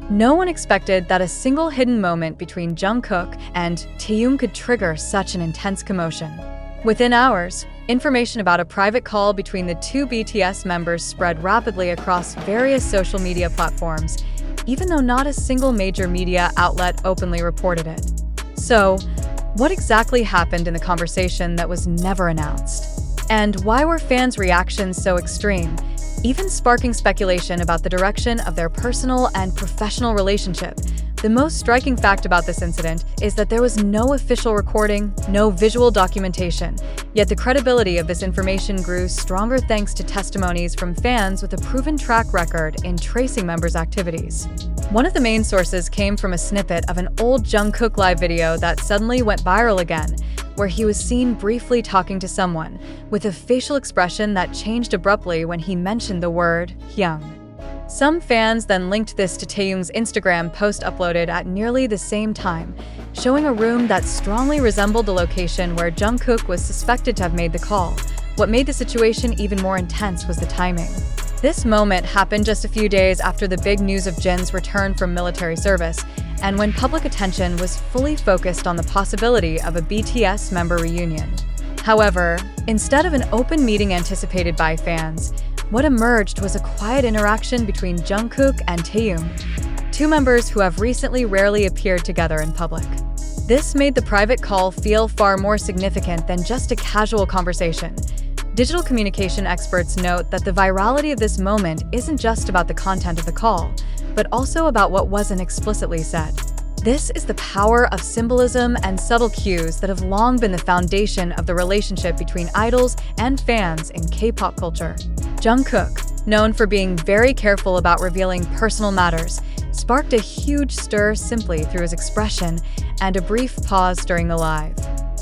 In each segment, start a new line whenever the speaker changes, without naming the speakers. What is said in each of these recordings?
No one expected that a single hidden moment between Jungkook and Taehyung could trigger such an intense commotion. Within hours, information about a private call between the two BTS members spread rapidly across various social media platforms, even though not a single major media outlet openly reported it. So, what exactly happened in the conversation that was never announced? And why were fans' reactions so extreme, even sparking speculation about the direction of their personal and professional relationship? The most striking fact about this incident is that there was no official recording, no visual documentation, yet the credibility of this information grew stronger thanks to testimonies from fans with a proven track record in tracing members' activities. One of the main sources came from a snippet of an old Jungkook live video that suddenly went viral again, where he was seen briefly talking to someone, with a facial expression that changed abruptly when he mentioned the word hyung. Some fans then linked this to Taehyung's Instagram post uploaded at nearly the same time, showing a room that strongly resembled the location where Jungkook was suspected to have made the call. What made the situation even more intense was the timing. This moment happened just a few days after the big news of Jin's return from military service, and when public attention was fully focused on the possibility of a BTS member reunion. However, instead of an open meeting anticipated by fans, what emerged was a quiet interaction between Jungkook and Taehyung, two members who have recently rarely appeared together in public. This made the private call feel far more significant than just a casual conversation. Digital communication experts note that the virality of this moment isn't just about the content of the call, but also about what wasn't explicitly said. This is the power of symbolism and subtle cues that have long been the foundation of the relationship between idols and fans in K-pop culture. Jungkook, known for being very careful about revealing personal matters, sparked a huge stir simply through his expression and a brief pause during the live.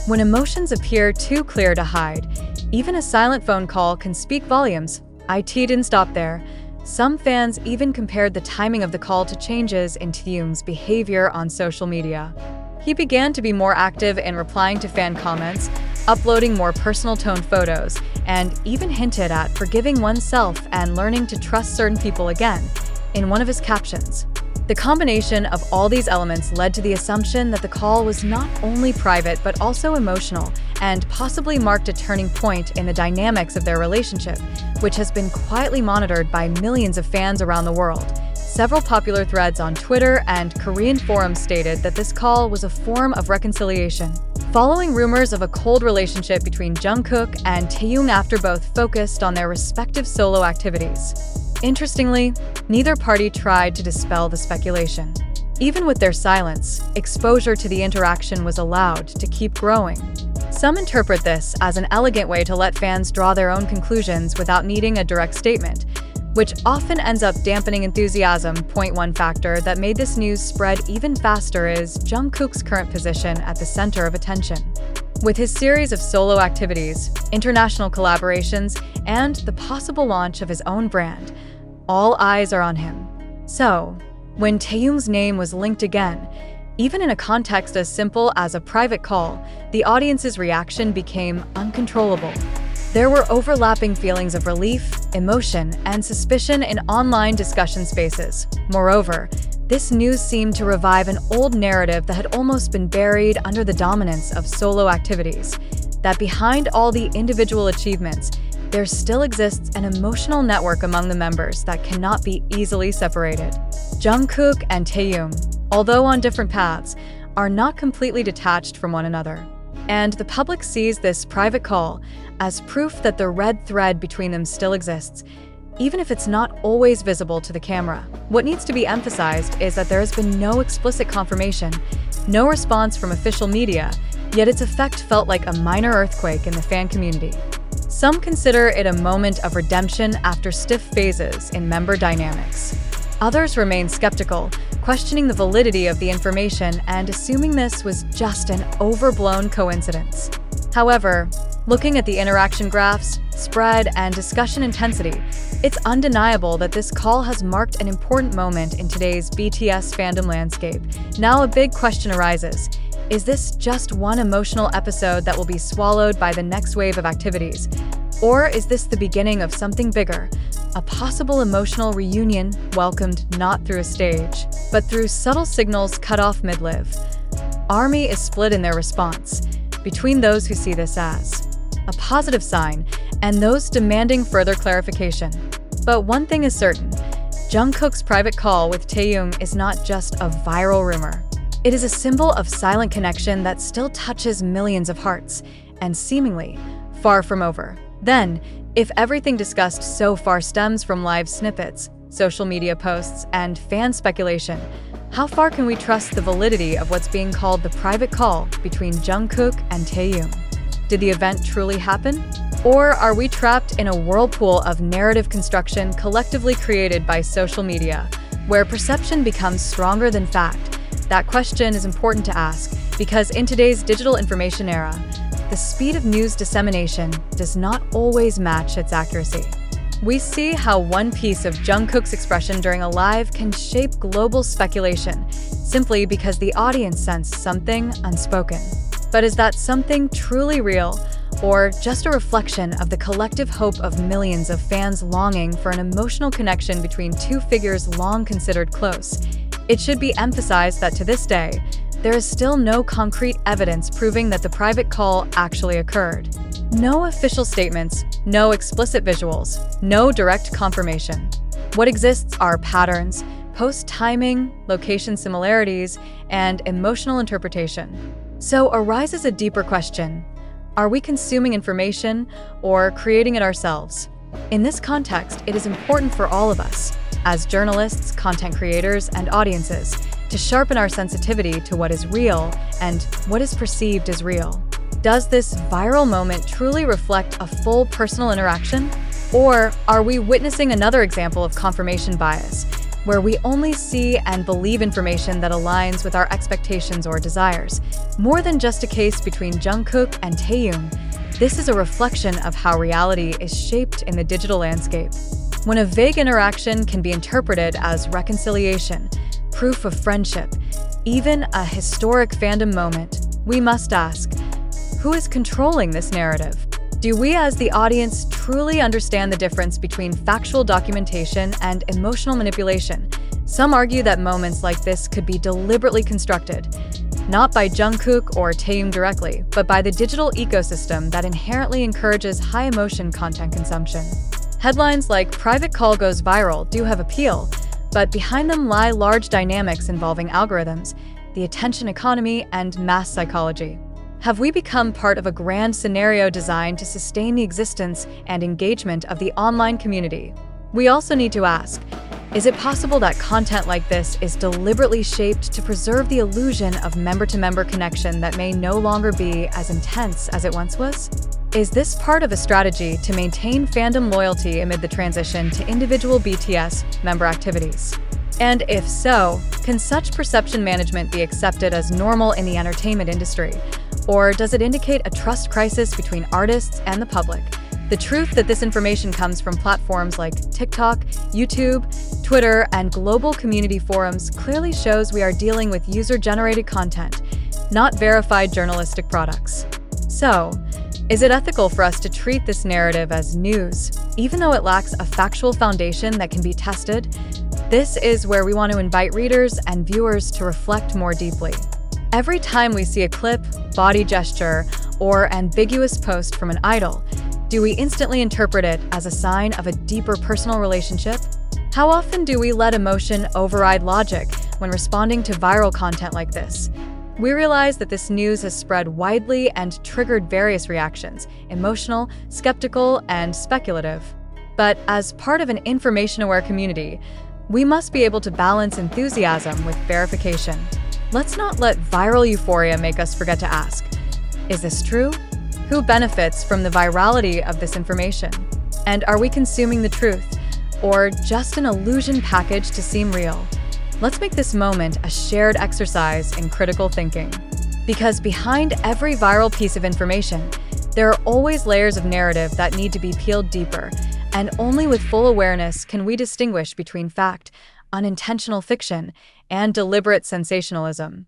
When emotions appear too clear to hide, even a silent phone call can speak volumes. It didn't stop there. Some fans even compared the timing of the call to changes in Taehyung's behavior on social media. He began to be more active in replying to fan comments, uploading more personal-toned photos, and even hinted at forgiving oneself and learning to trust certain people again in one of his captions. The combination of all these elements led to the assumption that the call was not only private but also emotional, and possibly marked a turning point in the dynamics of their relationship, which has been quietly monitored by millions of fans around the world. Several popular threads on Twitter and Korean forums stated that this call was a form of reconciliation, following rumors of a cold relationship between Jungkook and Taehyung after both focused on their respective solo activities. Interestingly, neither party tried to dispel the speculation. Even with their silence, exposure to the interaction was allowed to keep growing. Some interpret this as an elegant way to let fans draw their own conclusions without needing a direct statement, which often ends up dampening enthusiasm. One factor that made this news spread even faster is Jungkook's current position at the center of attention. With his series of solo activities, international collaborations, and the possible launch of his own brand, all eyes are on him. So, when Taehyung's name was linked again, even in a context as simple as a private call, the audience's reaction became uncontrollable. There were overlapping feelings of relief, emotion, and suspicion in online discussion spaces. Moreover, this news seemed to revive an old narrative that had almost been buried under the dominance of solo activities, that behind all the individual achievements, there still exists an emotional network among the members that cannot be easily separated. Jungkook and Taehyung, although on different paths, are not completely detached from one another. And the public sees this private call as proof that the red thread between them still exists, even if it's not always visible to the camera. What needs to be emphasized is that there has been no explicit confirmation, no response from official media, yet its effect felt like a minor earthquake in the fan community. Some consider it a moment of redemption after stiff phases in member dynamics. Others remain skeptical, questioning the validity of the information and assuming this was just an overblown coincidence. However, looking at the interaction graphs, spread, and discussion intensity, it's undeniable that this call has marked an important moment in today's BTS fandom landscape. Now a big question arises. Is this just one emotional episode that will be swallowed by the next wave of activities? Or is this the beginning of something bigger, a possible emotional reunion welcomed not through a stage, but through subtle signals cut off mid-live. ARMY is split in their response, between those who see this as a positive sign and those demanding further clarification. But one thing is certain, Jungkook's private call with Taehyung is not just a viral rumor. It is a symbol of silent connection that still touches millions of hearts, and seemingly far from over. Then, if everything discussed so far stems from live snippets, social media posts, and fan speculation, how far can we trust the validity of what's being called the private call between Jungkook and Taehyung? Did the event truly happen? Or are we trapped in a whirlpool of narrative construction collectively created by social media, where perception becomes stronger than fact? That question is important to ask, because in today's digital information era, the speed of news dissemination does not always match its accuracy. We see how one piece of Jungkook's expression during a live can shape global speculation, simply because the audience sensed something unspoken. But is that something truly real, or just a reflection of the collective hope of millions of fans longing for an emotional connection between two figures long considered close? It should be emphasized that to this day, there is still no concrete evidence proving that the private call actually occurred. No official statements, no explicit visuals, no direct confirmation. What exists are patterns, post timing, location similarities, and emotional interpretation. So arises a deeper question. Are we consuming information or creating it ourselves? In this context, it is important for all of us, as journalists, content creators, and audiences, to sharpen our sensitivity to what is real and what is perceived as real. Does this viral moment truly reflect a full personal interaction? Or are we witnessing another example of confirmation bias, where we only see and believe information that aligns with our expectations or desires? More than just a case between Jungkook and Taehyung, this is a reflection of how reality is shaped in the digital landscape. When a vague interaction can be interpreted as reconciliation, proof of friendship, even a historic fandom moment, we must ask, who is controlling this narrative? Do we as the audience truly understand the difference between factual documentation and emotional manipulation? Some argue that moments like this could be deliberately constructed, not by Jungkook or Taehyung directly, but by the digital ecosystem that inherently encourages high-emotion content consumption. Headlines like "Private Call Goes Viral" do have appeal, but behind them lie large dynamics involving algorithms, the attention economy, and mass psychology. Have we become part of a grand scenario designed to sustain the existence and engagement of the online community? We also need to ask, is it possible that content like this is deliberately shaped to preserve the illusion of member-to-member connection that may no longer be as intense as it once was? Is this part of a strategy to maintain fandom loyalty amid the transition to individual BTS member activities? And if so, can such perception management be accepted as normal in the entertainment industry? Or does it indicate a trust crisis between artists and the public? The truth that this information comes from platforms like TikTok, YouTube, Twitter, and global community forums clearly shows we are dealing with user-generated content, not verified journalistic products. So, is it ethical for us to treat this narrative as news, even though it lacks a factual foundation that can be tested? This is where we want to invite readers and viewers to reflect more deeply. Every time we see a clip, body gesture, or ambiguous post from an idol, do we instantly interpret it as a sign of a deeper personal relationship? How often do we let emotion override logic when responding to viral content like this? We realize that this news has spread widely and triggered various reactions: emotional, skeptical, and speculative. But as part of an information-aware community, we must be able to balance enthusiasm with verification. Let's not let viral euphoria make us forget to ask, is this true? Who benefits from the virality of this information? And are we consuming the truth, or just an illusion packaged to seem real? Let's make this moment a shared exercise in critical thinking. Because behind every viral piece of information, there are always layers of narrative that need to be peeled deeper, and only with full awareness can we distinguish between fact, unintentional fiction, and deliberate sensationalism.